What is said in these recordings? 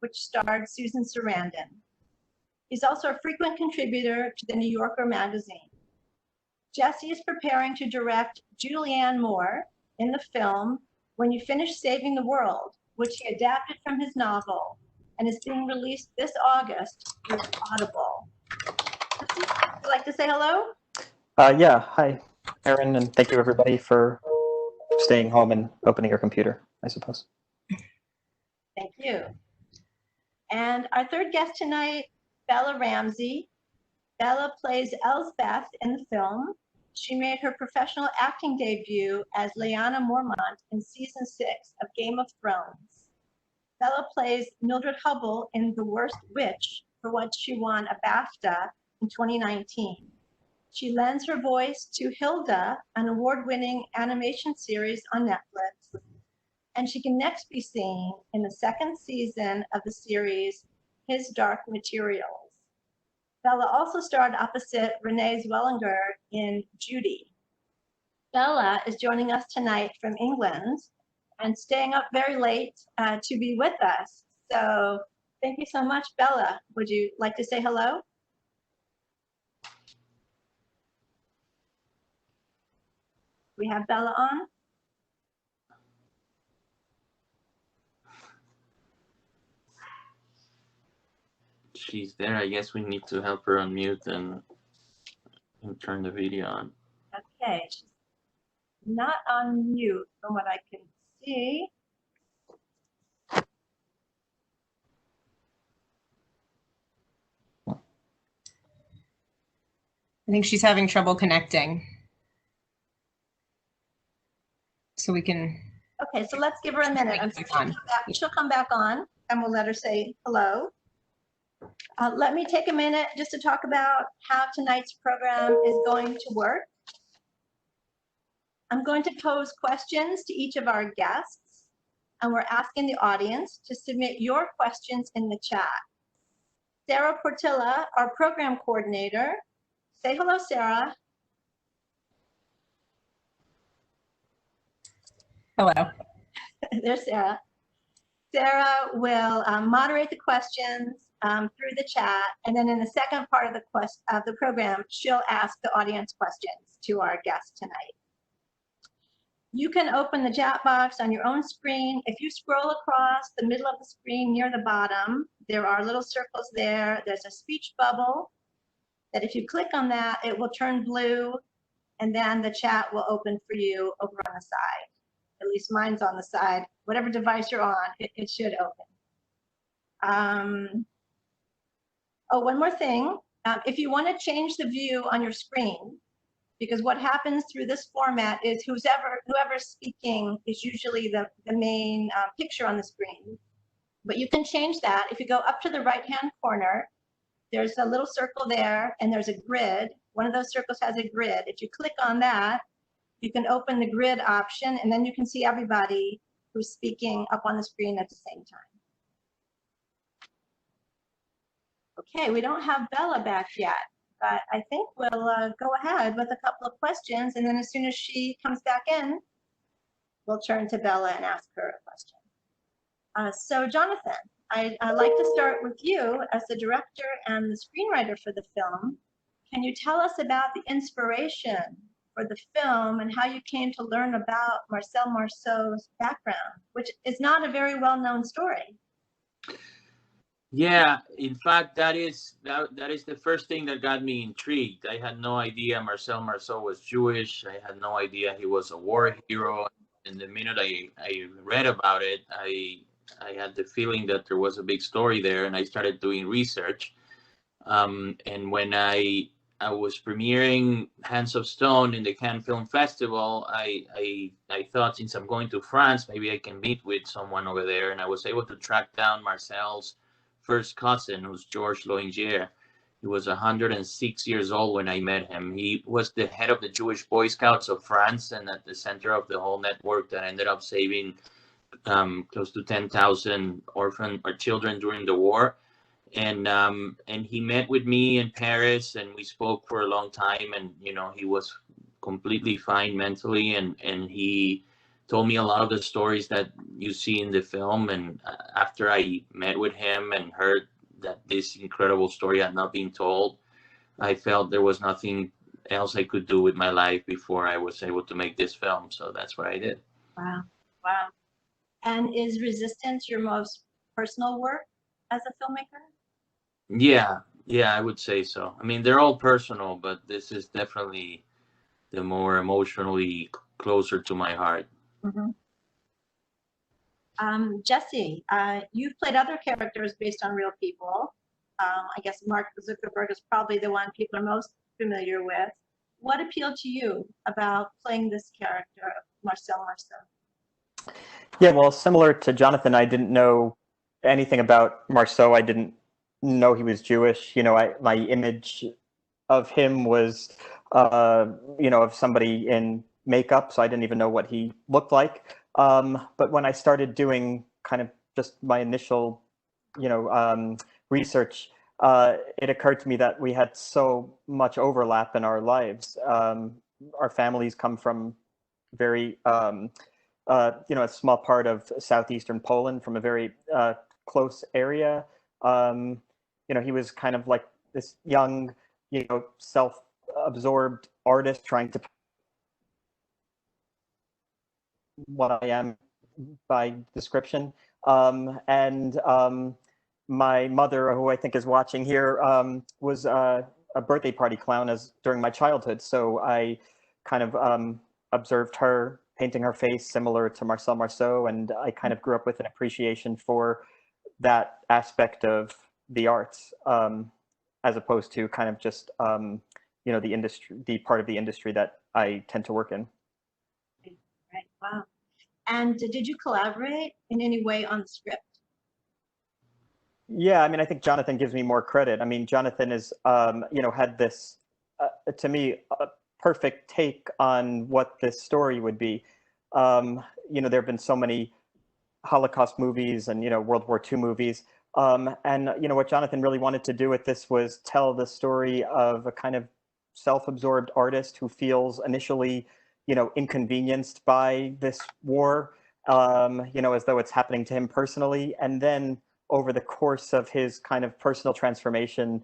which starred Susan Sarandon. He's also a frequent contributor to the New Yorker magazine. Jesse is preparing to direct Julianne Moore in the film When You Finish Saving the World, which he adapted from his novel and is being released this August through Audible. Would you like to say hello? Yeah, hi, Erin, and thank you everybody for staying home and opening your computer, I suppose. Thank you. And our third guest tonight, Bella Ramsey. Bella plays Elsbeth in the film. She made her professional acting debut as Lyanna Mormont in season 6 of Game of Thrones. Bella plays Mildred Hubble in The Worst Witch, for which she won a BAFTA in 2019. She lends her voice to Hilda, an award-winning animation series on Netflix, and she can next be seen in the second season of the series His Dark Materials. Bella also starred opposite Renee Zellweger in Judy. Bella is joining us tonight from England and staying up very late to be with us. So thank you so much, Bella. Would you like to say hello? We have Bella on. She's there. I guess we need to help her unmute and turn the video on. Okay, she's not on mute from what I can see. I think she's having trouble connecting. So we can. Okay, so let's give her a minute. She'll come back on and we'll let her say hello. Let me take a minute just to talk about how tonight's program is going to work. I'm going to pose questions to each of our guests, and we're asking the audience to submit your questions in the chat. Sarah Portilla, our program coordinator. Say hello, Sarah. Hello. There's Sarah. Sarah will moderate the questions through the chat, and then in the second part of the program, she'll ask the audience questions to our guest tonight. You can open the chat box on your own screen. If you scroll across the middle of the screen near the bottom, there are little circles there. There's a speech bubble that if you click on that, it will turn blue, and then the chat will open for you over on the side. At least mine's on the side. Whatever device you're on, it should open. Oh, one more thing. If you want to change the view on your screen, because what happens through this format is whoever's speaking is usually the main picture on the screen. But you can change that. If you go up to the right-hand corner, there's a little circle there, and there's a grid. One of those circles has a grid. If you click on that, you can open the grid option, and then you can see everybody who's speaking up on the screen at the same time. Okay, we don't have Bella back yet, but I think we'll go ahead with a couple of questions, and then as soon as she comes back in, we'll turn to Bella and ask her a question. So Jonathan, I'd like to start with you as the director and the screenwriter for the film. Can you tell us about the inspiration for the film and how you came to learn about Marcel Marceau's background, which is not a very well-known story? Yeah, in fact, that is the first thing that got me intrigued. I had no idea Marcel Marceau was Jewish. I had no idea he was a war hero. And the minute I read about it, I had the feeling that there was a big story there, and I started doing research. And when I was premiering Hands of Stone in the Cannes Film Festival, I thought, since I'm going to France, maybe I can meet with someone over there. And I was able to track down Marcel's first cousin, who's Georges Loingier. He was 106 years old when I met him. He was the head of the Jewish Boy Scouts of France and at the center of the whole network that ended up saving close to 10,000 orphan or children during the war. And he met with me in Paris, and we spoke for a long time. And, you know, he was completely fine mentally, and he told me a lot of the stories that you see in the film. And after I met with him and heard that this incredible story had not been told, I felt there was nothing else I could do with my life before I was able to make this film. So that's what I did. Wow. Wow. And is Resistance your most personal work as a filmmaker? Yeah, I would say so. I mean, they're all personal, but this is definitely the more emotionally closer to my heart. Mm-hmm. Jesse, you've played other characters based on real people. I guess Mark Zuckerberg is probably the one people are most familiar with. What appealed to you about playing this character, Marcel Marceau? Yeah, well, similar to Jonathan, I didn't know anything about Marceau. I didn't know he was Jewish. My image of him was, of somebody in makeup, so I didn't even know what he looked like. But when I started doing kind of just my initial, research, it occurred to me that we had so much overlap in our lives. Our families come from very, a small part of southeastern Poland, from a very close area. He was kind of like this young, self-absorbed artist trying to what I am by description. My mother, who I think is watching here, was a birthday party clown during my childhood. So I kind of observed her painting her face similar to Marcel Marceau, and I kind of grew up with an appreciation for that aspect of the arts, as opposed to kind of just the industry, the part of the industry that I tend to work in. Right. Wow. And did you collaborate in any way on the script? Yeah, I mean, I think Jonathan gives me more credit. I mean, Jonathan is, had this, to me, a perfect take on what this story would be. There have been so many Holocaust movies and, World War II movies. What Jonathan really wanted to do with this was tell the story of a kind of self-absorbed artist who feels initially, inconvenienced by this war, as though it's happening to him personally. And then over the course of his kind of personal transformation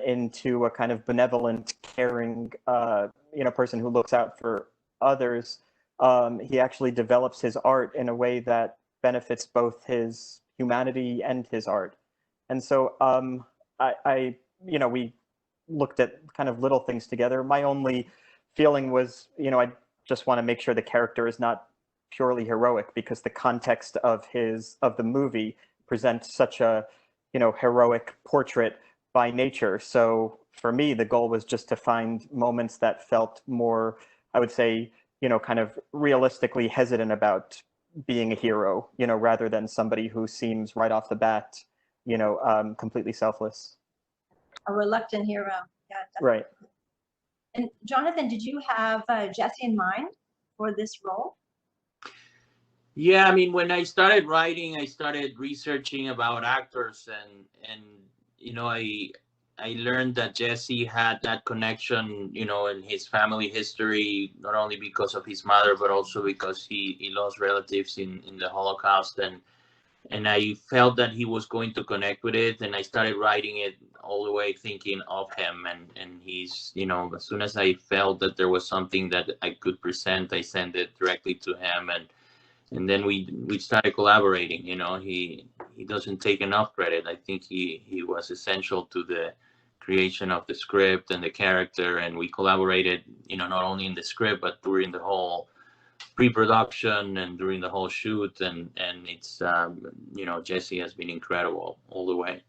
into a kind of benevolent, caring, person who looks out for others, he actually develops his art in a way that benefits both his humanity and his art. And so we looked at kind of little things together. My only feeling was, I just want to make sure the character is not purely heroic, because the context of the movie presents such a, heroic portrait by nature. So for me, the goal was just to find moments that felt more, I would say, kind of realistically hesitant about being a hero, rather than somebody who seems right off the bat, completely selfless. A reluctant hero. Yeah, definitely. Right. And Jonathan, did you have Jesse in mind for this role? Yeah, I mean, when I started writing, I started researching about actors, and I learned that Jesse had that connection, in his family history, not only because of his mother, but also because he lost relatives in the Holocaust, and I felt that he was going to connect with it, and I started writing it all the way thinking of him, and he's, as soon as I felt that there was something that I could present, I sent it directly to him, and then we started collaborating. He doesn't take enough credit. I think he was essential to the creation of the script and the character, and we collaborated, not only in the script, but during the whole pre-production and during the whole shoot, and it's Jesse has been incredible all the way.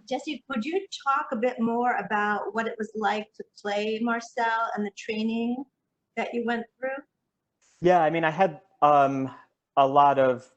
Jesse, would you talk a bit more about what it was like to play Marcel and the training that you went through? Yeah, I mean, I had a lot of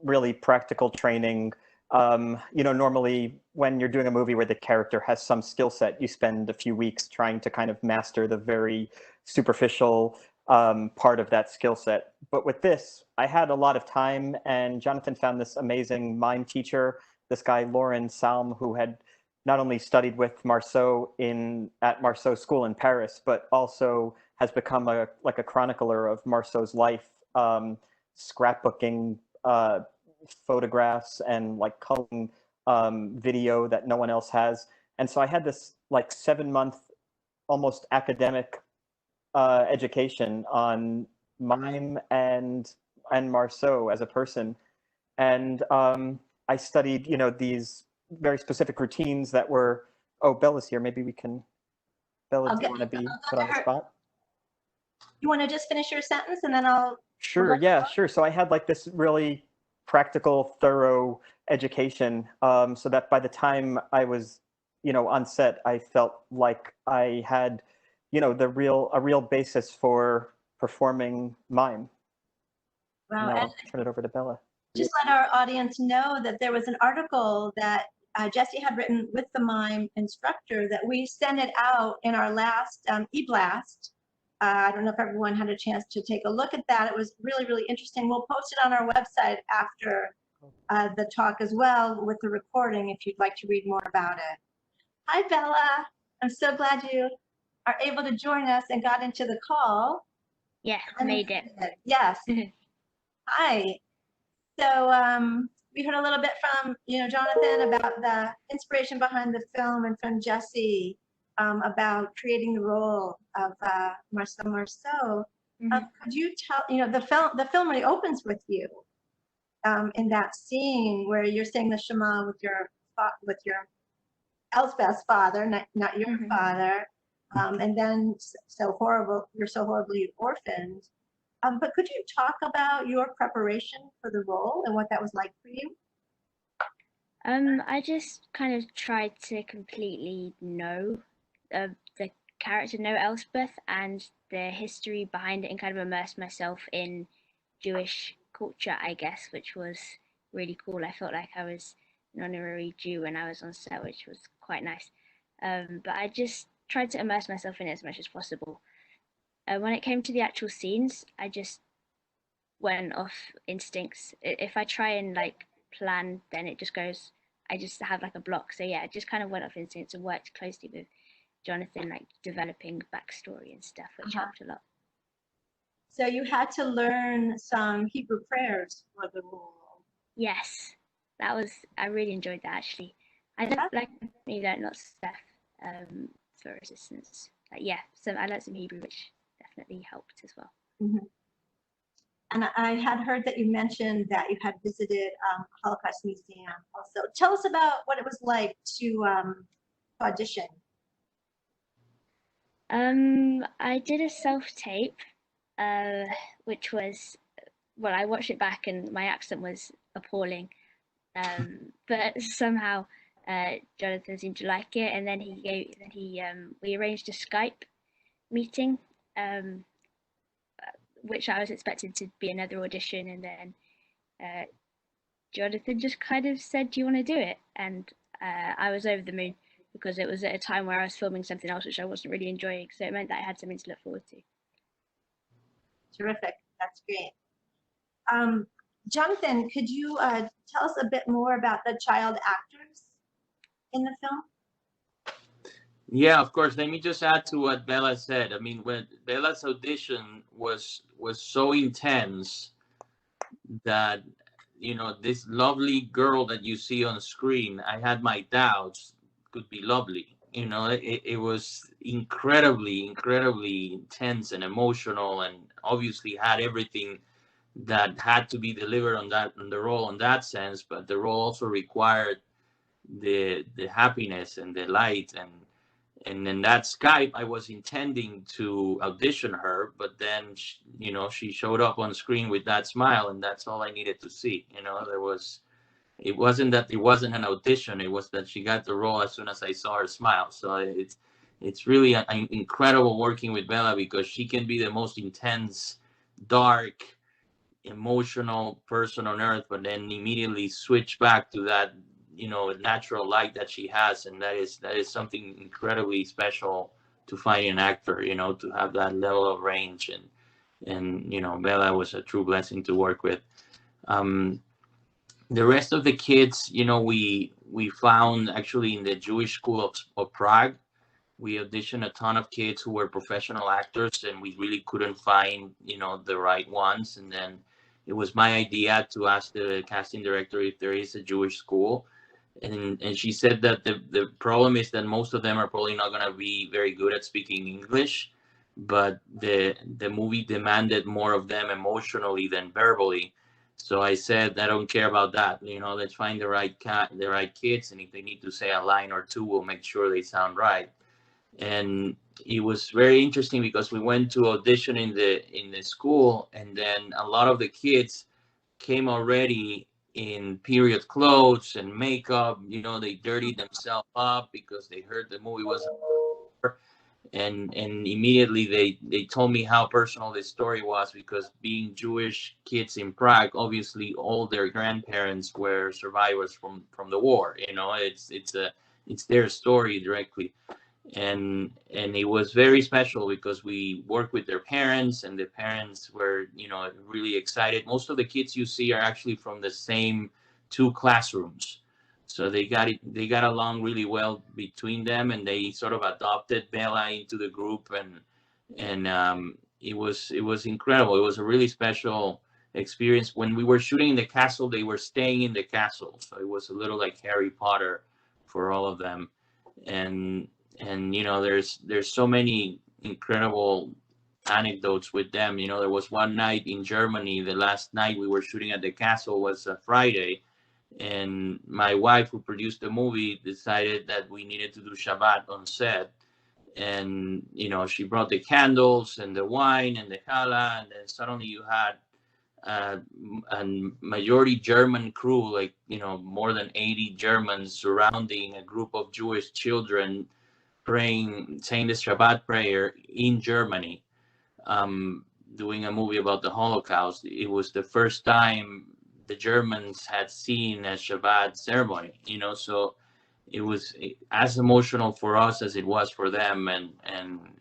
really practical training. Normally when you're doing a movie where the character has some skill set, you spend a few weeks trying to kind of master the very superficial part of that skill set. But with this, I had a lot of time, and Jonathan found this amazing mime teacher, this guy, Lauren Salm, who had not only studied with Marceau at Marceau School in Paris, but also has become like a chronicler of Marceau's life, scrapbooking photographs and like culling video that no one else has. And so I had this like 7-month almost academic education on mime and Marceau as a person. And I studied, you know, these very specific routines that were, oh, Bella's here. Maybe we can, Bella, do you want to be put on the spot? You want to just finish your sentence and then I'll... Sure, yeah, sure. So I had like this really practical, thorough education, so that by the time I was, you know, on set, I felt like I had, you know, a real basis for performing mime. Wow. Now I'll turn it over to Bella. Just let our audience know that there was an article that Jesse had written with the mime instructor that we sent it out in our last e-blast. I don't know if everyone had a chance to take a look at that. It was really, really interesting. We'll post it on our website after the talk as well with the recording if you'd like to read more about it. Hi, Bella. I'm so glad you are able to join us and got into the call. Yeah, made it. Yes. Hi. So we heard a little bit from, you know, Jonathan about the inspiration behind the film, and from Jesse about creating the role of Marcel Marceau. Could you tell, you know, the film really opens with you in that scene where you're saying the Shema with your Elsbeth's father, not your father, and then you're so horribly orphaned. But could you talk about your preparation for the role and what that was like for you? I just kind of tried to completely know the character, know Elsbeth and the history behind it, and kind of immerse myself in Jewish culture, I guess, which was really cool. I felt like I was an honorary Jew when I was on set, which was quite nice. But I just tried to immerse myself in it as much as possible. When it came to the actual scenes, I just went off instincts. If I try and like plan, then it just goes, I just have like a block. So yeah, I just kind of went off instincts and worked closely with Jonathan, like developing backstory and stuff, which helped a lot. So you had to learn some Hebrew prayers for the role. Yes, I really enjoyed that actually. I don't like lots of stuff for resistance. Yeah, so I learned some Hebrew, which definitely helped as well. And I had heard that you mentioned that you had visited Holocaust Museum also. Tell us about what it was like to audition. I did a self-tape, which was, well, I watched it back and my accent was appalling. But somehow Jonathan seemed to like it, and then we arranged a Skype meeting, which I was expecting to be another audition, and then Jonathan just kind of said, "Do you want to do it?" And I was over the moon because it was at a time where I was filming something else which I wasn't really enjoying, so it meant that I had something to look forward to. Terrific, that's great. Jonathan, could you tell us a bit more about the child actors in the film? Yeah, of course. Let me just add to what Bella said. I mean, when Bella's audition was so intense that, you know, this lovely girl that you see on screen, I had my doubts could be lovely. You know, it was incredibly intense and emotional, and obviously had everything that had to be delivered on the role in that sense. But the role also required the happiness and the light, and in that Skype, I was intending to audition her, but then, you know, she showed up on screen with that smile, and that's all I needed to see. You know, it wasn't that it wasn't an audition, it was that she got the role as soon as I saw her smile. So it's really incredible working with Bella, because she can be the most intense, dark, emotional person on earth, but then immediately switch back to that, you know, natural light that she has, and that is something incredibly special to find an actor, you know, to have that level of range. And you know, Bella was a true blessing to work with. The rest of the kids, you know, we found actually in the Jewish School of Prague. We auditioned a ton of kids who were professional actors, and we really couldn't find, the right ones. And then it was my idea to ask the casting director if there is a Jewish school. And she said that the problem is that most of them are probably not going to be very good at speaking English, but the movie demanded more of them emotionally than verbally. So I said, I don't care about that. Let's find the right kids, and if they need to say a line or two, we'll make sure they sound right. And it was very interesting because we went to audition in the school, and then a lot of the kids came already in period clothes and makeup. They dirtied themselves up because they heard the movie was over. And immediately they told me how personal this story was, because being Jewish kids in Prague, obviously all their grandparents were survivors from the war. It's their story directly. And it was very special because we worked with their parents, and the parents were really excited. Most of the kids you see are actually from the same 2 classrooms, so they got along really well between them, and they sort of adopted Bella into the group. And it was incredible. It was a really special experience. When we were shooting in the castle, they were staying in the castle, so it was a little like Harry Potter for all of them. And there's so many incredible anecdotes with them. There was one night in Germany, the last night we were shooting at the castle was a Friday, and my wife, who produced the movie, decided that we needed to do Shabbat on set. And she brought the candles and the wine and the challah, and then suddenly you had a majority German crew, like more than 80 Germans surrounding a group of Jewish children praying, saying the Shabbat prayer in Germany, doing a movie about the Holocaust. It was the first time the Germans had seen a Shabbat ceremony, so it was as emotional for us as it was for them. And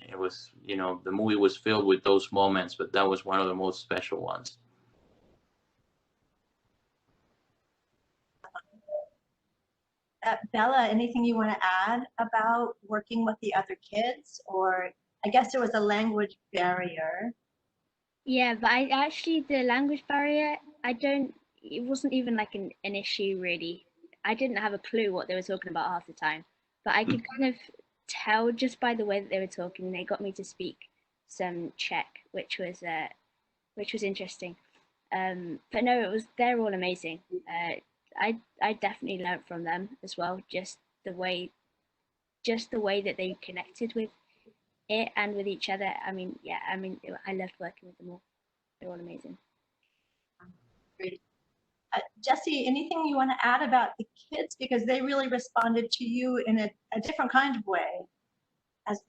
it was, the movie was filled with those moments, but that was one of the most special ones. Bella, anything you want to add about working with the other kids? Or I guess there was a language barrier. Yeah, but the language barrier, it wasn't even like an issue really. I didn't have a clue what they were talking about half the time, but I could kind of tell just by the way that they were talking. They got me to speak some Czech, which was interesting. But no, they're all amazing. I definitely learned from them as well, just the way that they connected with it and with each other. I loved working with them all. They're all amazing. Great. Jesse, anything you want to add about the kids? Because they really responded to you in a different kind of way as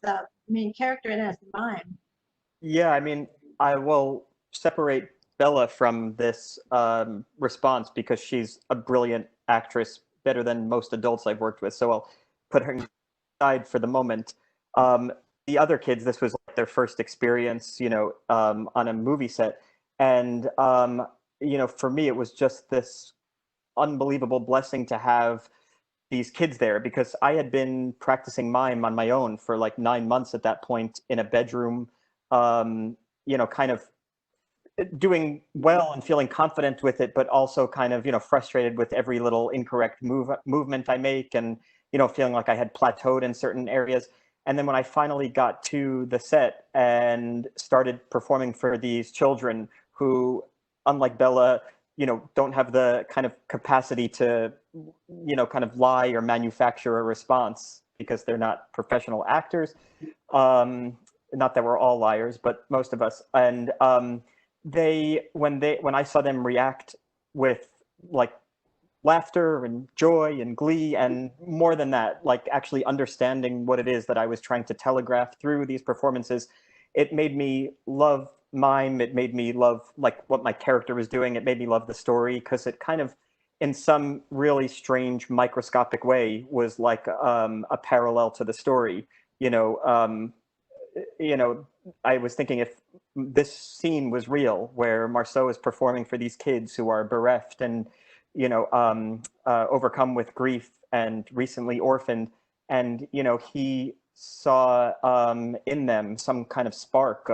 the main character and as the mime. Yeah, I will separate Bella from this response because she's a brilliant actress, better than most adults I've worked with. So I'll put her aside for the moment. The other kids, this was like their first experience, on a movie set. And, for me, it was just this unbelievable blessing to have these kids there, because I had been practicing mime on my own for like 9 months at that point in a bedroom, kind of doing well and feeling confident with it, but also kind of, frustrated with every little incorrect movement I make, and, feeling like I had plateaued in certain areas. And then when I finally got to the set and started performing for these children who, unlike Bella, don't have the kind of capacity to, kind of lie or manufacture a response because they're not professional actors. Not that we're all liars, but most of us. And when I saw them react with like laughter and joy and glee, and more than that, like actually understanding what it is that I was trying to telegraph through these performances, it made me love mime. It made me love like what my character was doing. It made me love the story, because it kind of, in some really strange microscopic way, was like a parallel to the story. I was thinking, if this scene was real, where Marceau is performing for these kids who are bereft and overcome with grief and recently orphaned, and he saw in them some kind of spark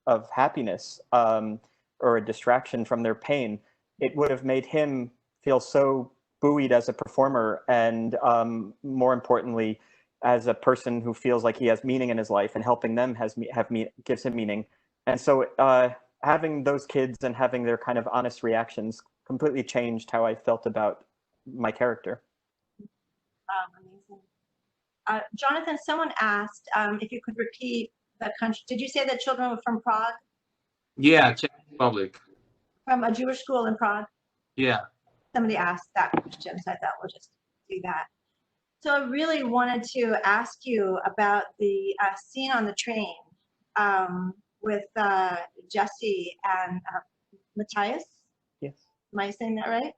of happiness, or a distraction from their pain, it would have made him feel so buoyed as a performer, and more importantly, as a person who feels like he has meaning in his life, and helping them gives him meaning. And so having those kids and having their kind of honest reactions completely changed how I felt about my character. Amazing. Jonathan, someone asked if you could repeat the country. Did you say that children were from Prague? Yeah, Czech Republic. From a Jewish school in Prague? Yeah. Somebody asked that question, so I thought we'll just do that. So I really wanted to ask you about the scene on the train with Jesse and Matthias. Yes. Am I saying that right?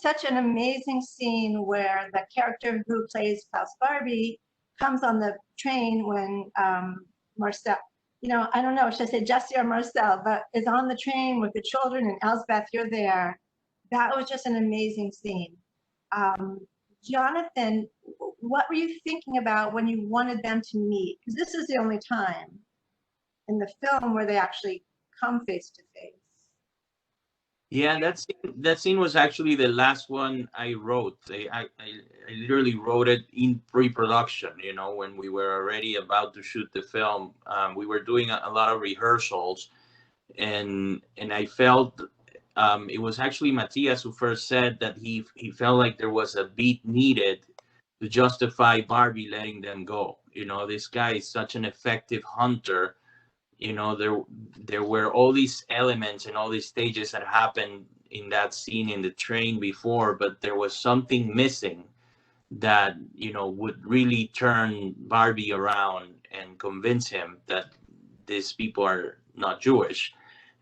Such an amazing scene where the character who plays Klaus Barbie comes on the train when Marcel, I don't know, should I say Jesse or Marcel, but is on the train with the children, and Elsbeth, you're there. That was just an amazing scene. Jonathan, what were you thinking about when you wanted them to meet? Because this is the only time in the film where they actually come face to face. Yeah, that scene was actually the last one I wrote. I literally wrote it in pre-production, when we were already about to shoot the film. We were doing a lot of rehearsals, and I felt it was actually Matthias who first said that he felt like there was a beat needed to justify Barbie letting them go. This guy is such an effective hunter. There were all these elements and all these stages that happened in that scene in the train before, but there was something missing that would really turn Barbie around and convince him that these people are not Jewish.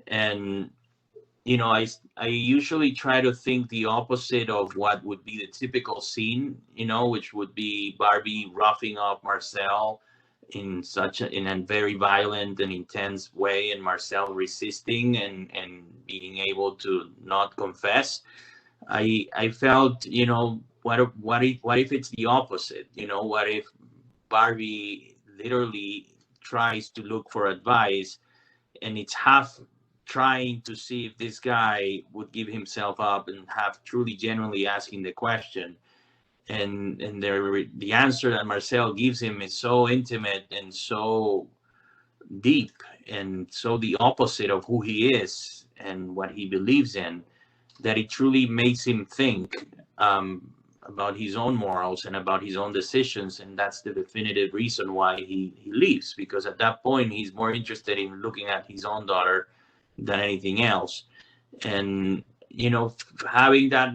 And I usually try to think the opposite of what would be the typical scene, which would be Barbie roughing up Marcel in a very violent and intense way, and Marcel resisting and being able to not confess. I felt, what if it's the opposite? What if Barbie literally tries to look for advice, and it's half trying to see if this guy would give himself up and have truly genuinely asking the question, and the answer that Marcel gives him is so intimate and so deep and so the opposite of who he is and what he believes in, that it truly makes him think about his own morals and about his own decisions. And that's the definitive reason why he leaves, because at that point he's more interested in looking at his own daughter than anything else. And having that,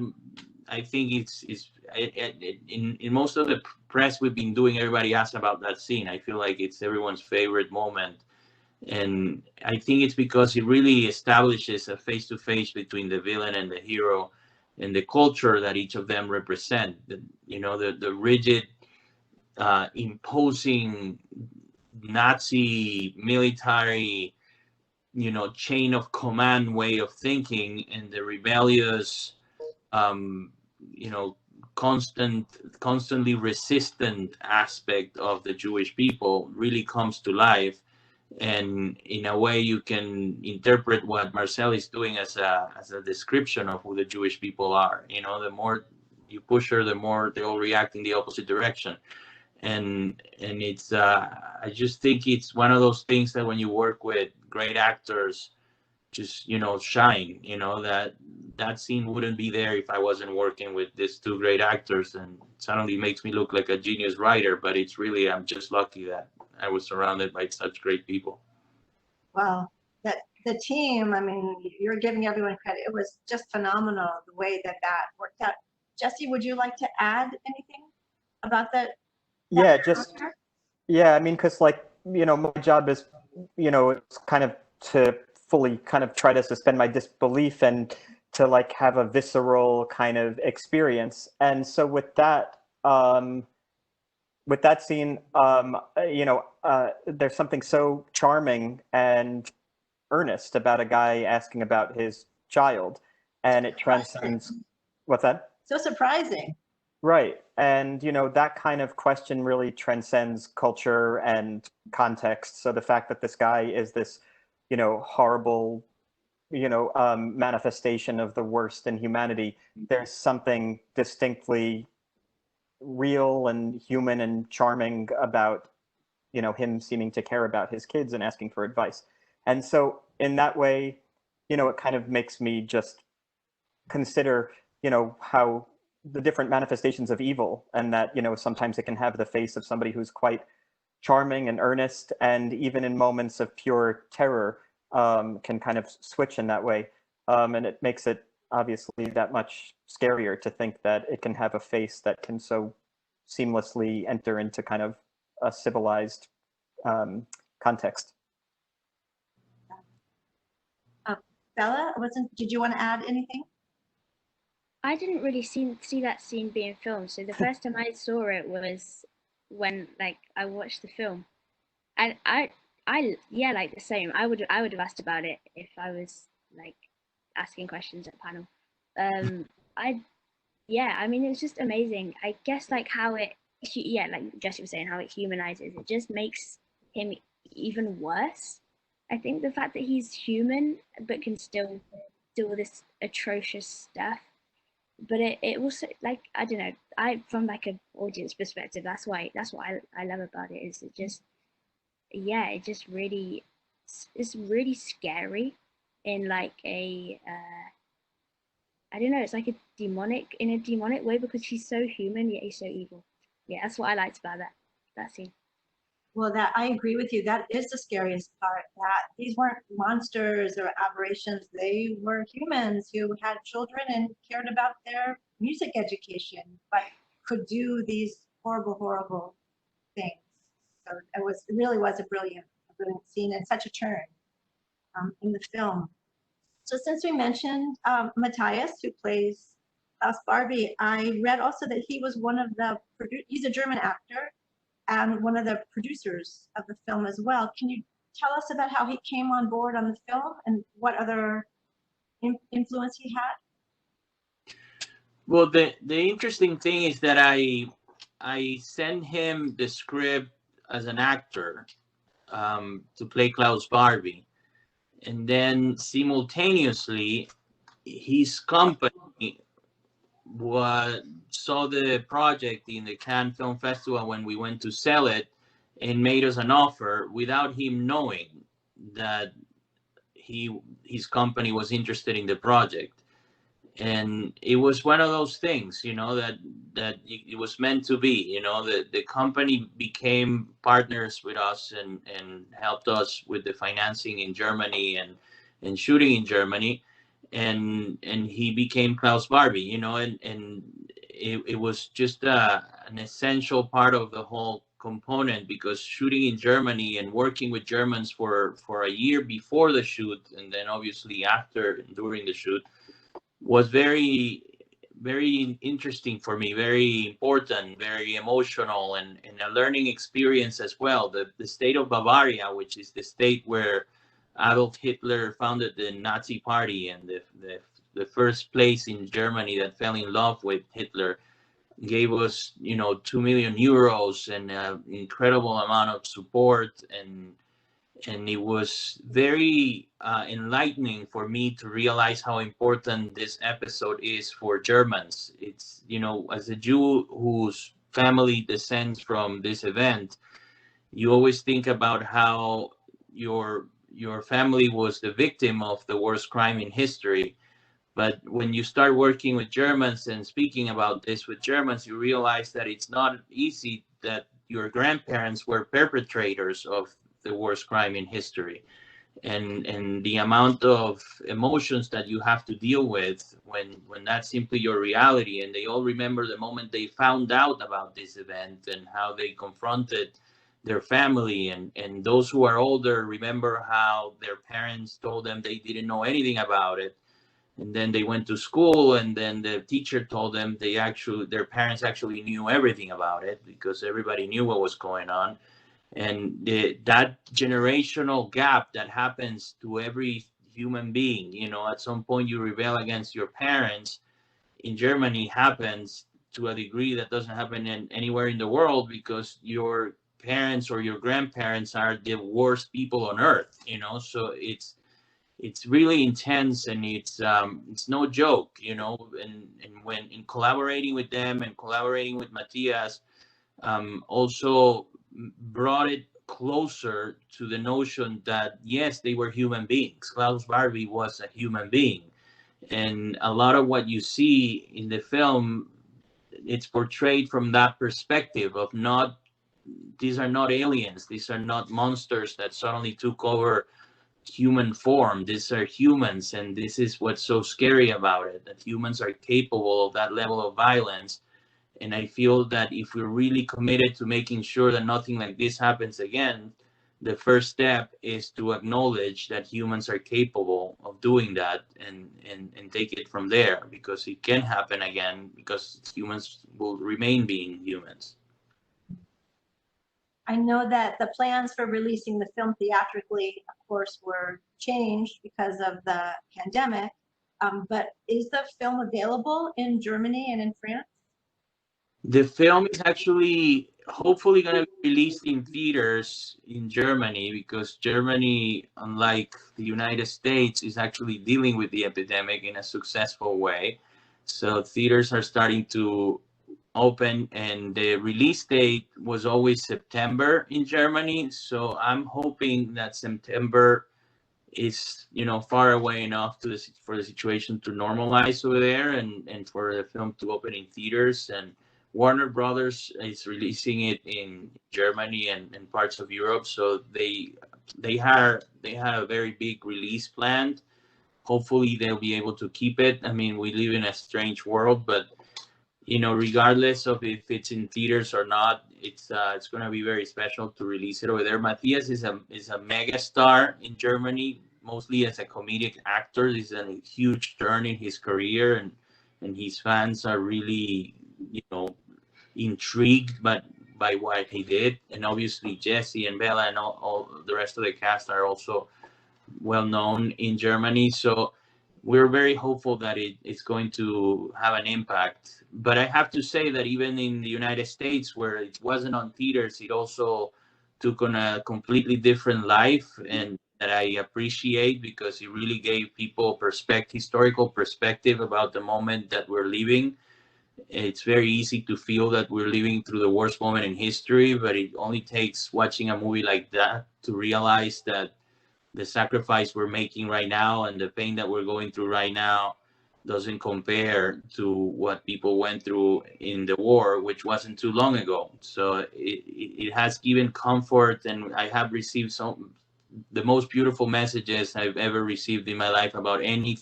I think it's in most of the press we've been doing, everybody asks about that scene. I feel like it's everyone's favorite moment, and I think it's because it really establishes a face-to-face between the villain and the hero, and the culture that each of them represent. The rigid, imposing Nazi military, chain of command way of thinking, and the rebellious, constantly resistant aspect of the Jewish people really comes to life. And in a way, you can interpret what Marcel is doing as a description of who the Jewish people are. The more you push her, the more they all react in the opposite direction. And it's I just think it's one of those things that when you work with great actors, just shine. That scene wouldn't be there if I wasn't working with these two great actors, and it suddenly makes me look like a genius writer. But it's really, I'm just lucky that I was surrounded by such great people. Well, the team, I mean, you're giving everyone credit. It was just phenomenal the way that worked out. Jesse, would you like to add anything about that? Yeah, I mean, because my job is, it's kind of to fully kind of try to suspend my disbelief and to have a visceral kind of experience. And so with that scene, there's something so charming and earnest about a guy asking about his child, and it transcends. What's that? So surprising. Right. And, that kind of question really transcends culture and context. So the fact that this guy is this, horrible, manifestation of the worst in humanity, there's something distinctly real and human and charming about, him seeming to care about his kids and asking for advice. And so in that way, it kind of makes me just consider, how the different manifestations of evil, and that, sometimes it can have the face of somebody who's quite charming and earnest, and even in moments of pure terror, can kind of switch in that way. And it makes it obviously that much scarier to think that it can have a face that can so seamlessly enter into kind of a civilized context. Bella, did you want to add anything? I didn't really see that scene being filmed. So the first time I saw it was when I watched the film, and yeah, like the same. I would have asked about it if I was asking questions at panel. I mean, it was just amazing. I guess how it, yeah, like Jesse was saying, how it humanizes. It just makes him even worse. I think the fact that he's human but can still do all this atrocious stuff. But it also, I don't know, from an audience perspective, that's what I love about it, is it just, yeah, it just really, it's really scary in I don't know, it's in a demonic way, because he's so human yet he's so evil. Yeah, that's what I liked about that scene. Well, I agree with you. That is the scariest part, that these weren't monsters or aberrations. They were humans who had children and cared about their music education, but could do these horrible, horrible things. So it really was a brilliant scene, and such a turn in the film. So since we mentioned Matthias, who plays Klaus Barbie, I read also that he was he's a German actor, and one of the producers of the film as well. Can you tell us about how he came on board on the film and what other influence he had? Well, the interesting thing is that I sent him the script as an actor to play Klaus Barbie, and then simultaneously his company saw the project in the Cannes Film Festival when we went to sell it, and made us an offer without him knowing that his company was interested in the project. And it was one of those things, that it was meant to be. The company became partners with us and helped us with the financing in Germany and shooting in Germany. And he became Klaus Barbie, and it was just an essential part of the whole component, because shooting in Germany and working with Germans for a year before the shoot, and then obviously after and during the shoot, was very, very interesting for me, very important, very emotional, and a learning experience as well. The state of Bavaria, which is the state where Adolf Hitler founded the Nazi Party, and the first place in Germany that fell in love with Hitler, gave us 2 million euros and an incredible amount of support, and it was very enlightening for me to realize how important this episode is for Germans. It's, as a Jew whose family descends from this event, you always think about how your family was the victim of the worst crime in history. But when you start working with Germans and speaking about this with Germans, you realize that it's not easy, that your grandparents were perpetrators of the worst crime in history. And the amount of emotions that you have to deal with when that's simply your reality. And they all remember the moment they found out about this event and how they confronted their family. And those who are older remember how their parents told them they didn't know anything about it. And then they went to school, and then the teacher told them their parents actually knew everything about it, because everybody knew what was going on. And that generational gap that happens to every human being, at some point you rebel against your parents. In Germany happens to a degree that doesn't happen anywhere in the world, because your parents or your grandparents are the worst people on earth, you know. So it's really intense, and it's no joke, you know. And when in collaborating with them and collaborating with Matthias, also brought it closer to the notion that yes, they were human beings. Klaus Barbie was a human being, and a lot of what you see in the film, it's portrayed from that perspective of not, these are not aliens, these are not monsters that suddenly took over human form. These are humans, and this is what's so scary about it, that humans are capable of that level of violence. And I feel that if we're really committed to making sure that nothing like this happens again, the first step is to acknowledge that humans are capable of doing that, and take it from there, because it can happen again, because humans will remain being humans. I know that the plans for releasing the film theatrically, of course, were changed because of the pandemic. But is the film available in Germany and in France? The film is actually hopefully going to be released in theaters in Germany, because Germany, unlike the United States, is actually dealing with the epidemic in a successful way. So theaters are starting to open, and the release date was always September in Germany. So I'm hoping that September is, you know, far away enough for the situation to normalize over there, and for the film to open in theaters. And Warner Brothers is releasing it in Germany and parts of Europe, so they had a very big release planned. Hopefully they'll be able to keep it. I mean, we live in a strange world, but you know, regardless of if it's in theaters or not, it's going to be very special to release it over there. Matthias is a mega star in Germany, mostly as a comedic actor. This is a huge turn in his career, and his fans are really, you know, intrigued by what he did. And obviously Jesse and Bella and all the rest of the cast are also well known in Germany. So we're very hopeful that it's going to have an impact. But I have to say that even in the United States, where it wasn't on theaters, it also took on a completely different life, and that I appreciate, because it really gave people historical perspective about the moment that we're living. It's very easy to feel that we're living through the worst moment in history, but it only takes watching a movie like that to realize that the sacrifice we're making right now and the pain that we're going through right now doesn't compare to what people went through in the war, which wasn't too long ago. So it has given comfort, and I have received the most beautiful messages I've ever received in my life about any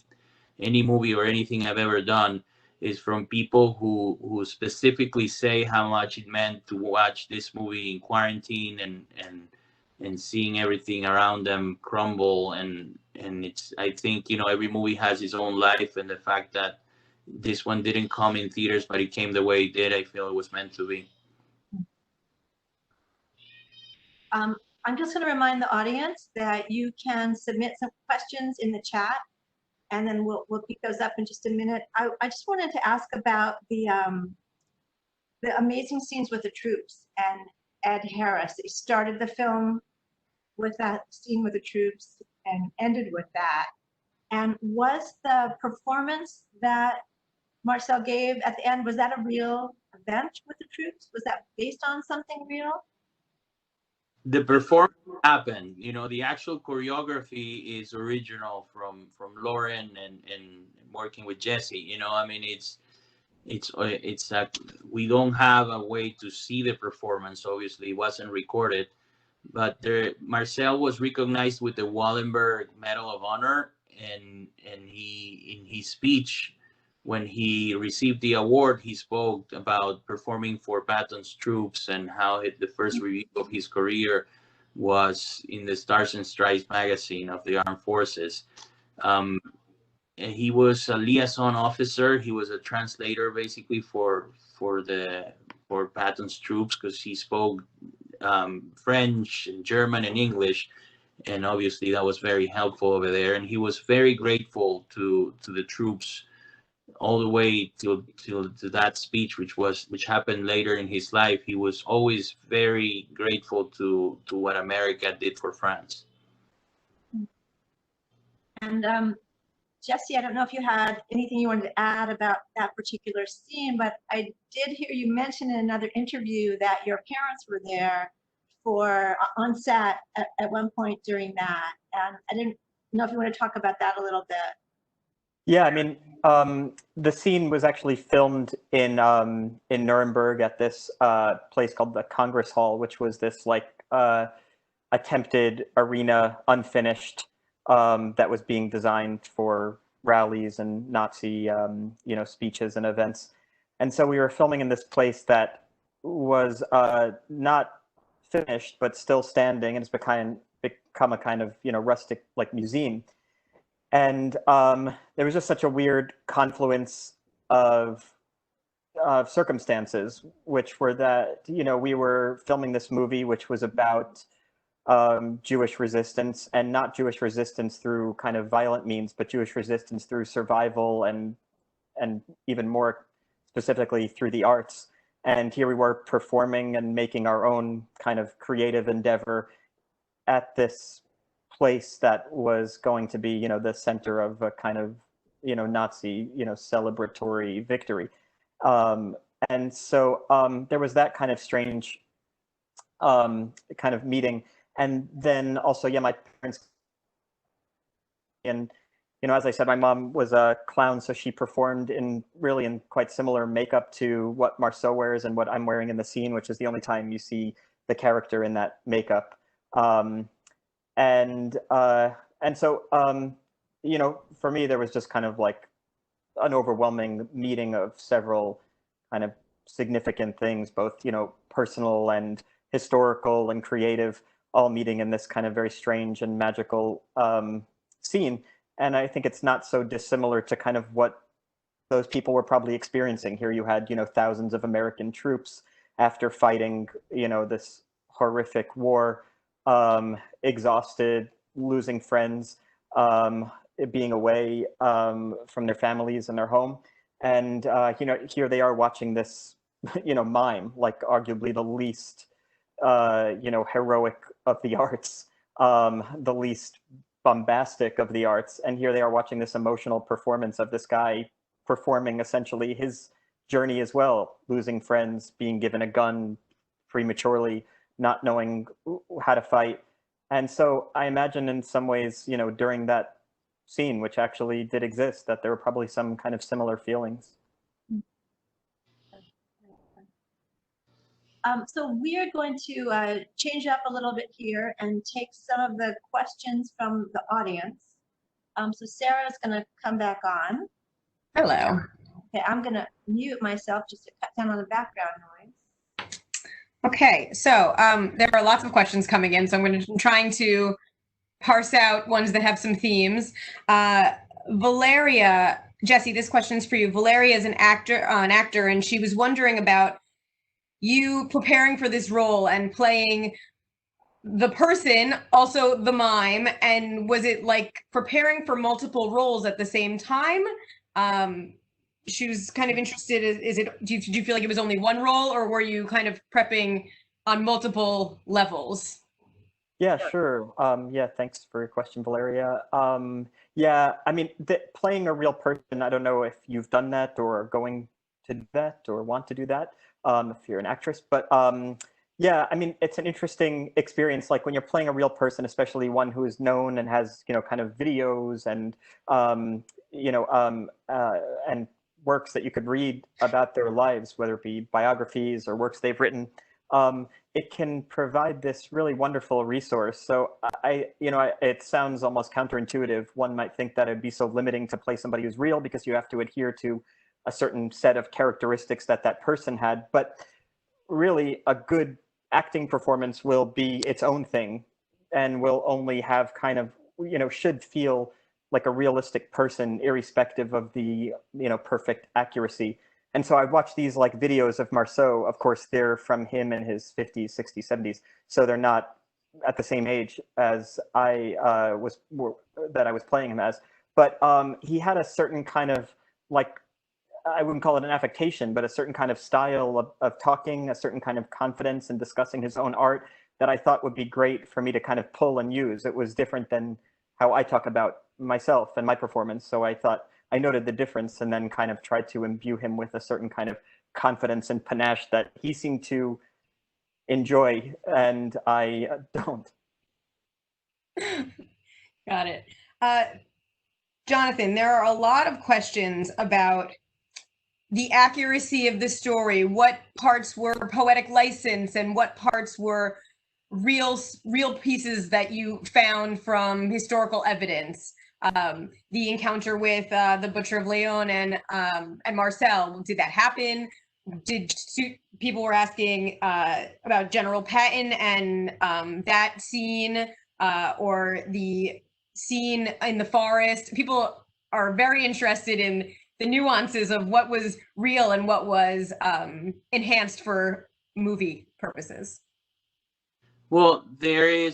movie or anything I've ever done, is from people who specifically say how much it meant to watch this movie in quarantine, and seeing everything around them crumble. And it's, I think, you know, every movie has its own life, and the fact that this one didn't come in theaters, but it came the way it did, I feel it was meant to be. I'm just going to remind the audience that you can submit some questions in the chat, and then we'll pick those up in just a minute. I just wanted to ask about the amazing scenes with the troops and Ed Harris. He started the film with that scene with the troops and ended with that. And was the performance that Marcel gave at the end, was that a real event with the troops? Was that based on something real? The performance happened, you know, the actual choreography is original from Lauren and working with Jesse. You know, I mean, it's we don't have a way to see the performance. Obviously, it wasn't recorded, but Marcel was recognized with the Wallenberg Medal of Honor, and he, in his speech when he received the award, he spoke about performing for Patton's troops, and how the first review of his career was in the Stars and Stripes magazine of the Armed Forces. And he was a liaison officer. He was a translator basically for Patton's troops, because he spoke French and German and English, and obviously that was very helpful over there. And he was very grateful to the troops all the way to that speech, which happened later in his life, he was always very grateful to what America did for France. And Jesse, I don't know if you had anything you wanted to add about that particular scene, but I did hear you mention in another interview that your parents were there for on set at one point during that. And I didn't know if you want to talk about that a little bit. Yeah, I mean, the scene was actually filmed in Nuremberg at this place called the Congress Hall, which was this like attempted arena, unfinished, that was being designed for rallies and Nazi, speeches and events. And so we were filming in this place that was not finished, but still standing, and it's become a kind of, rustic like museum. And there was just such a weird confluence of circumstances, which were that, we were filming this movie, which was about Jewish resistance, and not Jewish resistance through kind of violent means, but Jewish resistance through survival and even more specifically through the arts. And here we were performing and making our own kind of creative endeavor at this place that was going to be, the center of a kind of, Nazi, celebratory victory. And so there was that kind of strange kind of meeting. And then also, my parents, and, as I said, my mom was a clown, so she performed in quite similar makeup to what Marceau wears and what I'm wearing in the scene, which is the only time you see the character in that makeup. And so, for me, there was just kind of like an overwhelming meeting of several kind of significant things, both, personal and historical and creative, all meeting in this kind of very strange and magical scene. And I think it's not so dissimilar to kind of what those people were probably experiencing. Here you had, thousands of American troops after fighting, this horrific war, exhausted, losing friends, being away from their families and their home. And, here they are watching this, mime, like arguably the least, heroic of the arts, the least bombastic of the arts. And here they are watching this emotional performance of this guy performing essentially his journey as well, losing friends, being given a gun prematurely, not knowing how to fight. And so I imagine in some ways, during that scene, which actually did exist, that there were probably some kind of similar feelings. So we are going to change up a little bit here and take some of the questions from the audience. So Sarah's going to come back on. Hello. Okay, I'm going to mute myself just to cut down on the background noise. Okay, so there are lots of questions coming in, so I'm trying to parse out ones that have some themes. Valeria, Jesse, this question's for you. Valeria is an actor, and she was wondering about you preparing for this role and playing the person, also the mime, and was it like preparing for multiple roles at the same time? She was kind of interested, do you feel like it was only one role, or were you kind of prepping on multiple levels? Yeah, sure. Yeah, thanks for your question, Valeria. Yeah, I mean, playing a real person, I don't know if you've done that or are going to do that or want to do that, if you're an actress, but yeah, I mean, it's an interesting experience. Like when you're playing a real person, especially one who is known and has, kind of videos and, and works that you could read about their lives, whether it be biographies or works they've written, it can provide this really wonderful resource. So it sounds almost counterintuitive. One might think that it'd be so limiting to play somebody who's real because you have to adhere to a certain set of characteristics that that person had. But really, a good acting performance will be its own thing and will only have kind of, should feel like a realistic person, irrespective of the, perfect accuracy. And so I watched these like videos of Marceau. Of course, they're from him in his 50s, 60s, 70s. So they're not at the same age as I was playing him as. But he had a certain kind of like I wouldn't call it an affectation, but a certain kind of style of talking, a certain kind of confidence in discussing his own art that I thought would be great for me to kind of pull and use. It was different than how I talk about myself and my performance. So I thought I noted the difference and then kind of tried to imbue him with a certain kind of confidence and panache that he seemed to enjoy and I don't. Got it. Jonathan, there are a lot of questions about the accuracy of the story, what parts were poetic license and what parts were real pieces that you found from historical evidence. The encounter with the Butcher of Leon and Marcel, did that happen? People were asking about General Patton and that scene or the scene in the forest. People are very interested in the nuances of what was real and what was enhanced for movie purposes. Well, the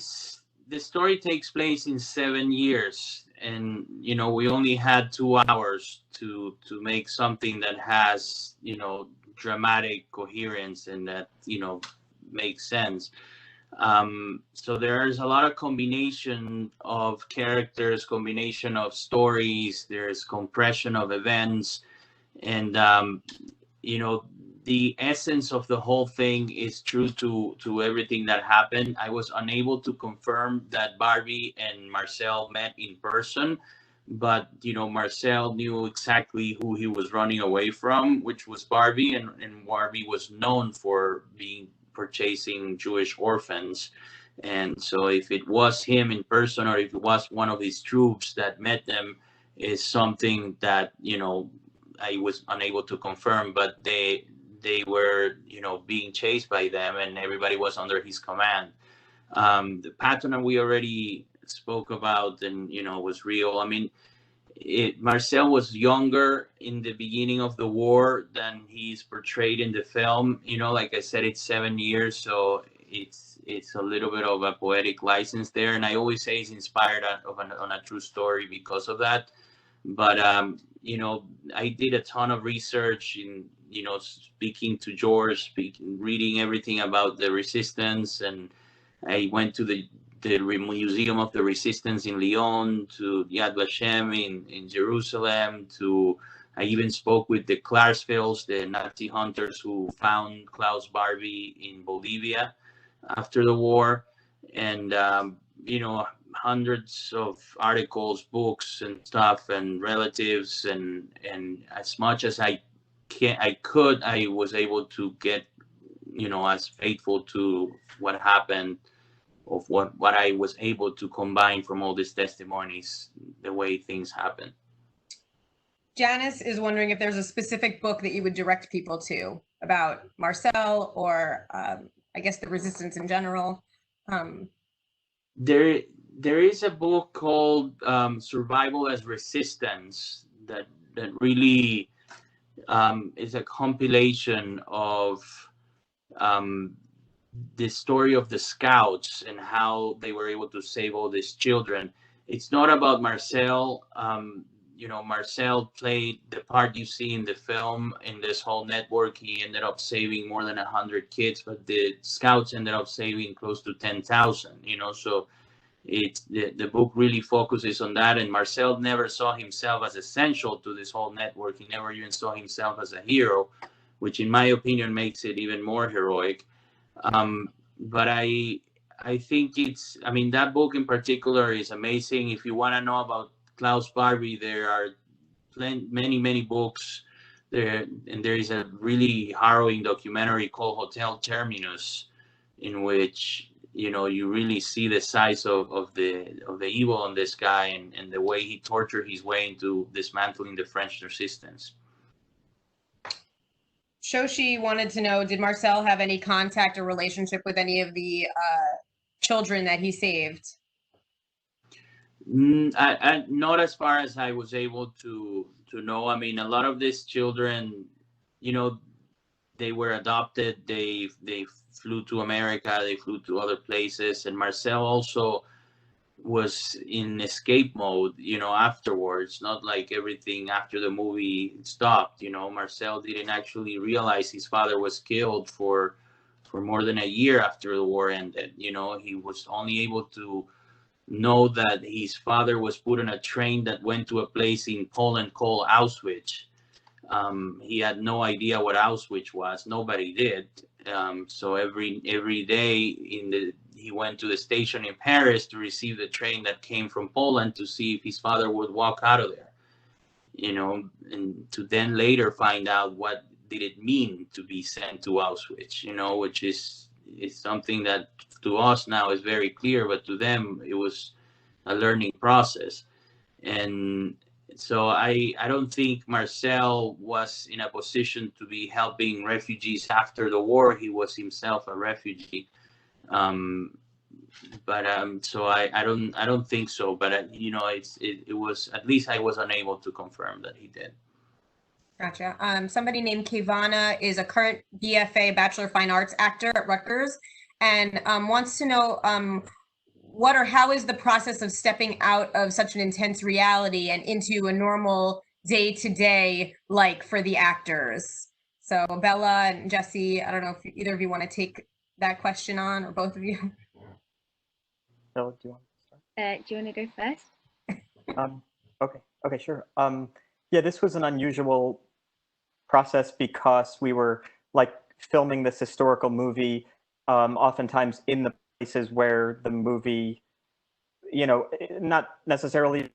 story takes place in 7 years, and we only had 2 hours to make something that has dramatic coherence and that makes sense. So there's a lot of combination of characters, combination of stories, there's compression of events, and the essence of the whole thing is true to everything that happened. I was unable to confirm that Barbie and Marcel met in person, but Marcel knew exactly who he was running away from, which was Barbie, and Barbie was known for purchasing Jewish orphans. And so if it was him in person or if it was one of his troops that met them is something that I was unable to confirm, but they were being chased by them and everybody was under his command. The pattern we already spoke about and was real. I mean, Marcel was younger in the beginning of the war than he's portrayed in the film. Like I said, it's 7 years, so it's a little bit of a poetic license there. And I always say it's inspired on a true story because of that. But I did a ton of research in speaking to George, reading everything about the resistance, and I went to the Museum of the Resistance in Lyon, to Yad Vashem in Jerusalem, I even spoke with the Klarsfelds, the Nazi hunters who found Klaus Barbie in Bolivia after the war, and hundreds of articles, books and stuff, and relatives, and as much as I was able to get as faithful to what happened of what I was able to combine from all these testimonies, the way things happen. Janice is wondering if there's a specific book that you would direct people to about Marcel or I guess the resistance in general. There is a book called Survival as Resistance that really is a compilation of the story of the Scouts and how they were able to save all these children. It's not about Marcel. Marcel played the part you see in the film in this whole network. He ended up saving more than 100 kids, but the Scouts ended up saving close to 10,000, so the book really focuses on that. And Marcel never saw himself as essential to this whole network. He never even saw himself as a hero, which in my opinion makes it even more heroic. But I think that book in particular is amazing. If you want to know about Klaus Barbie, there are many books there, and there is a really harrowing documentary called Hotel Terminus, in which you really see the size of the evil in this guy and the way he tortured his way into dismantling the French resistance. Shoshi wanted to know, did Marcel have any contact or relationship with any of the children that he saved? Not as far as I was able to know. I mean, a lot of these children, they were adopted. They flew to America. They flew to other places. And Marcel also was in escape mode, you know, afterwards. Not like everything after the movie stopped. You know, Marcel didn't actually realize his father was killed for more than a year after the war ended. You know, he was only able to know that his father was put on a train that went to a place in Poland called Auschwitz. He had no idea what Auschwitz was. Nobody did. So every day he went to the station in Paris to receive the train that came from Poland to see if his father would walk out of there. You know, and to then later find out what did it mean to be sent to Auschwitz. You know, which is something that to us now is very clear, but to them it was a learning process. And so I don't think Marcel was in a position to be helping refugees after the war. He was himself a refugee. So I don't think so. But you know, it was, at least I was unable to confirm that he did. Gotcha. Somebody named Kivana is a current BFA, Bachelor of Fine Arts actor at Rutgers, and wants to know what or how is the process of stepping out of such an intense reality and into a normal day-to-day like for the actors? So Bella and Jesse, I don't know if either of you want to take that question on, or both of you. Bella, do you want to start? Do you want to go first? Okay, sure. Yeah, this was an unusual process because we were like filming this historical movie, oftentimes in the places where the movie, you know, not necessarily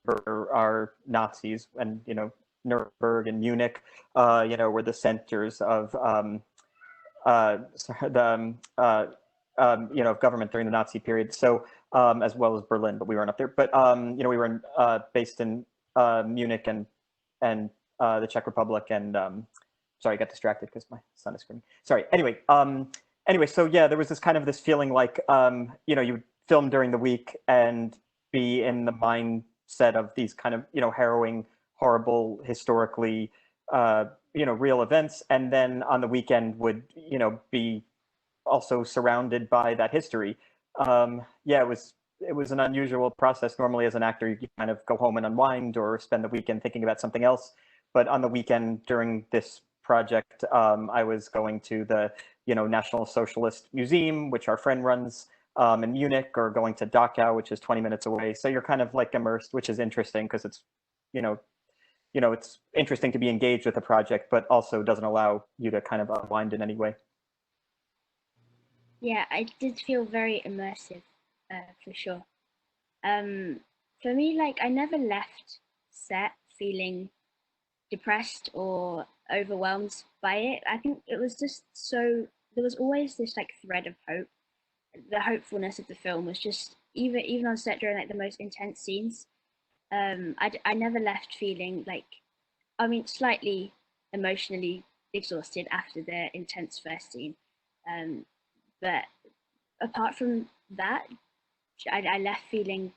are Nazis, and you know, Nuremberg and Munich, you know, were the centers of you know, of government during the Nazi period. So as well as Berlin, but we weren't up there. But you know, we were based in Munich and the Czech Republic, and sorry, I got distracted because my son is screaming. Sorry. Anyway, so yeah, there was this feeling like you know, you would film during the week and be in the mindset of these kind of, you know, harrowing, horrible, historically you know, real events, and then on the weekend would, you know, be also surrounded by that history. Yeah, it was an unusual process. Normally, as an actor, you kind of go home and unwind or spend the weekend thinking about something else. But on the weekend during this project, I was going to the, you know, National Socialist Museum, which our friend runs in Munich, or going to Dachau, which is 20 minutes away. So you're kind of like immersed, which is interesting because it's, you know, it's interesting to be engaged with a project, but also doesn't allow you to kind of unwind in any way. Yeah, I did feel very immersive, for sure. For me, like, I never left set feeling depressed or overwhelmed by it. I think it was just so, there was always this like thread of hope. The hopefulness of the film was just, even on set during like the most intense scenes, I never left feeling like, I mean, slightly emotionally exhausted after the intense first scene. But apart from that, I left feeling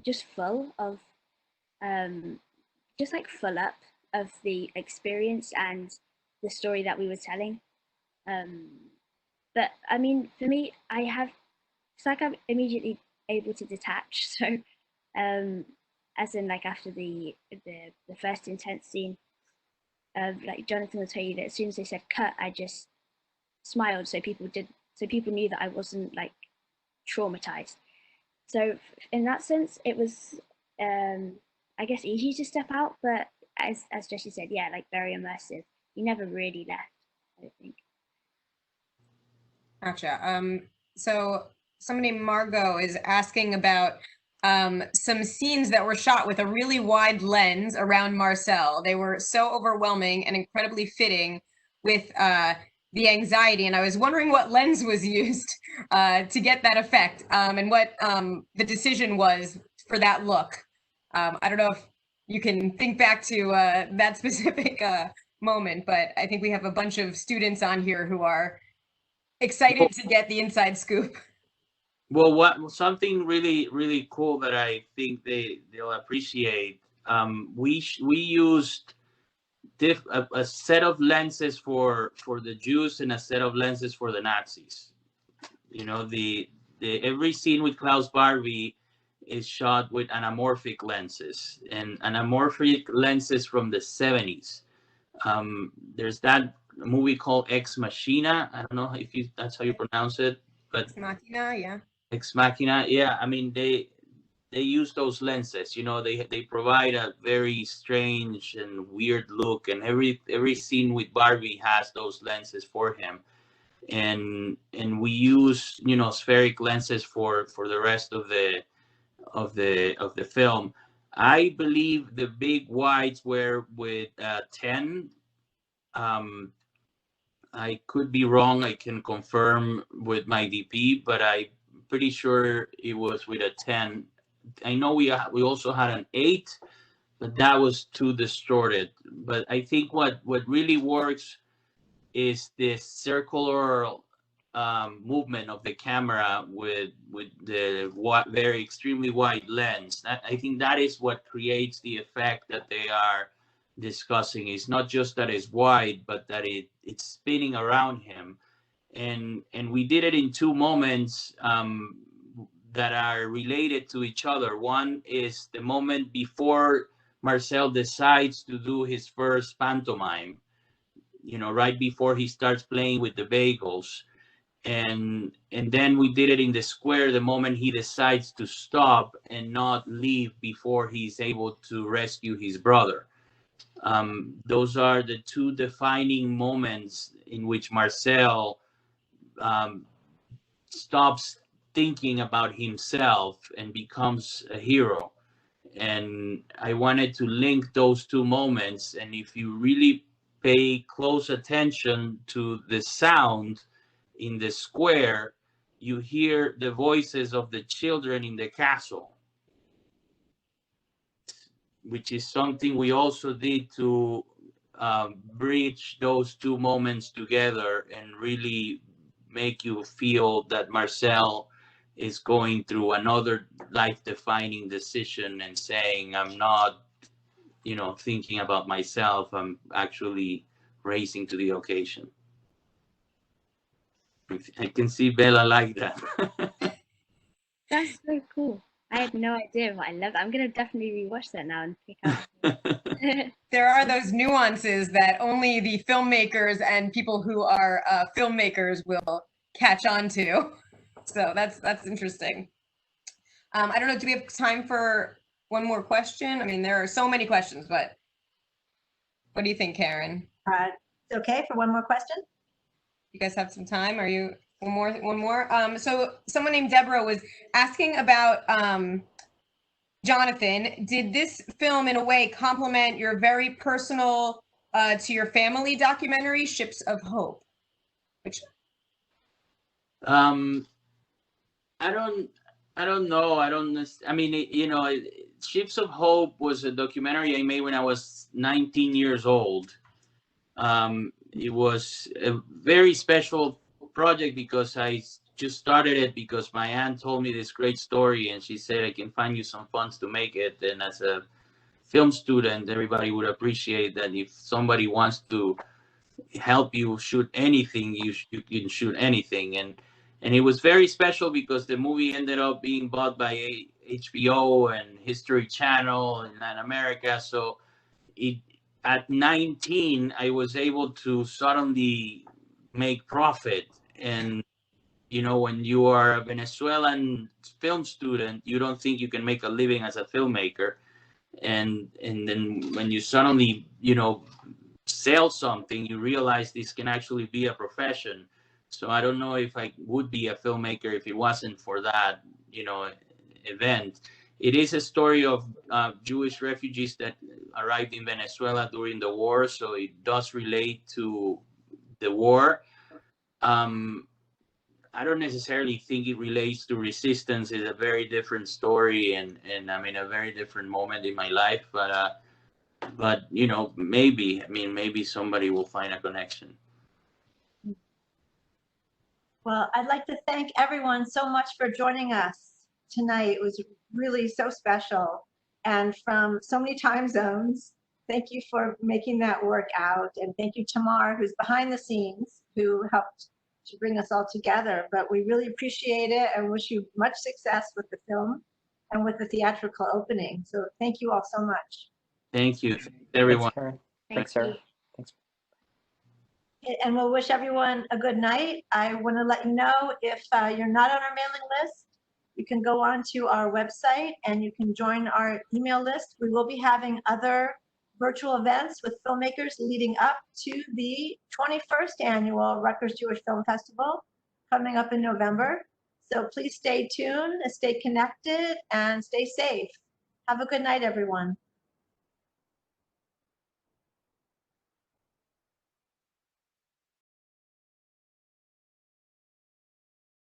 just full of, just like full up of the experience and the story that we were telling. But I mean, for me, it's like I'm immediately able to detach. So, as in like after the first intense scene, like Jonathan will tell you that as soon as they said cut, I just smiled, so people knew that I wasn't like traumatized. So in that sense, it was, I guess, easy to step out, but as Jesse said, yeah, like very immersive. You never really left, I don't think. Gotcha. So somebody, Margot, is asking about some scenes that were shot with a really wide lens around Marcel. They were so overwhelming and incredibly fitting with the anxiety, and I was wondering what lens was used to get that effect, and what the decision was for that look. I don't know if you can think back to that specific moment, but I think we have a bunch of students on here who are excited to get the inside scoop. Well, something really cool that I think they'll appreciate. We used a set of lenses for the Jews and a set of lenses for the Nazis. You know, the every scene with Klaus Barbie is shot with anamorphic lenses, and anamorphic lenses from the 70s. There's that movie called Ex Machina. I don't know if that's how you pronounce it, but Ex Machina, yeah. Ex Machina. Yeah, I mean they use those lenses. You know, they provide a very strange and weird look, and every scene with Barbie has those lenses for him. And we use, you know, spheric lenses for the rest of the film. I believe the big wides were with 10. I could be wrong. I can confirm with my DP, but I'm pretty sure it was with a 10. I know we also had an 8, but that was too distorted. But I think what really works is this circular movement of the camera with the very extremely wide lens. I think that is what creates the effect that they are discussing. It's not just that it's wide, but that it's spinning around him, and we did it in 2 moments that are related to each other. One is the moment before Marcel decides to do his first pantomime, you know, right before he starts playing with the bagels. And then we did it in the square the moment he decides to stop and not leave before he's able to rescue his brother. Those are the 2 defining moments in which Marcel stops thinking about himself and becomes a hero. And I wanted to link those 2 moments. And if you really pay close attention to the sound in the square, you hear the voices of the children in the castle, which is something we also did to bridge those 2 moments together and really make you feel that Marcel is going through another life-defining decision and saying, I'm not, you know, thinking about myself, I'm actually racing to the occasion. I can see Bella like that. That's so cool. I had no idea, but I love that. I'm gonna definitely rewatch that now and pick out. There are those nuances that only the filmmakers and people who are filmmakers will catch on to. So that's interesting. I don't know. Do we have time for one more question? I mean, there are so many questions, but what do you think, Karen? It's okay for one more question? You guys have some time? Are you one more? So someone named Deborah was asking about Jonathan. Did this film in a way complement your very personal to your family documentary, Ships of Hope? Which I don't know. I mean, you know, Ships of Hope was a documentary I made when I was 19 years old. It was a very special project because I just started it because my aunt told me this great story and she said, I can find you some funds to make it. And as a film student, everybody would appreciate that if somebody wants to help you shoot anything, you can shoot anything. And it was very special because the movie ended up being bought by HBO and History Channel in Latin America. So at 19, I was able to suddenly make profit. And, you know, when you are a Venezuelan film student, you don't think you can make a living as a filmmaker. And then when you suddenly, you know, sell something, you realize this can actually be a profession. So I don't know if I would be a filmmaker if it wasn't for that, you know, event. It is a story of Jewish refugees that arrived in Venezuela during the war, so it does relate to the war. I don't necessarily think it relates to resistance. It's a very different story, and I'm in a very different moment in my life. But you know, maybe somebody will find a connection. Well, I'd like to thank everyone so much for joining us tonight. It was really so special. And from so many time zones, thank you for making that work out. And thank you, Tamar, who's behind the scenes, who helped to bring us all together. But we really appreciate it and wish you much success with the film and with the theatrical opening. So thank you all so much. Thank you, everyone. Thanks, Karen. Thank Thanks, Sarah. you. Thanks. And we'll wish everyone a good night. I want to let you know if you're not on our mailing list, you can go on to our website and you can join our email list. We will be having other virtual events with filmmakers leading up to the 21st annual Rutgers Jewish Film Festival coming up in November. So please stay tuned, stay connected, and stay safe. Have a good night, everyone.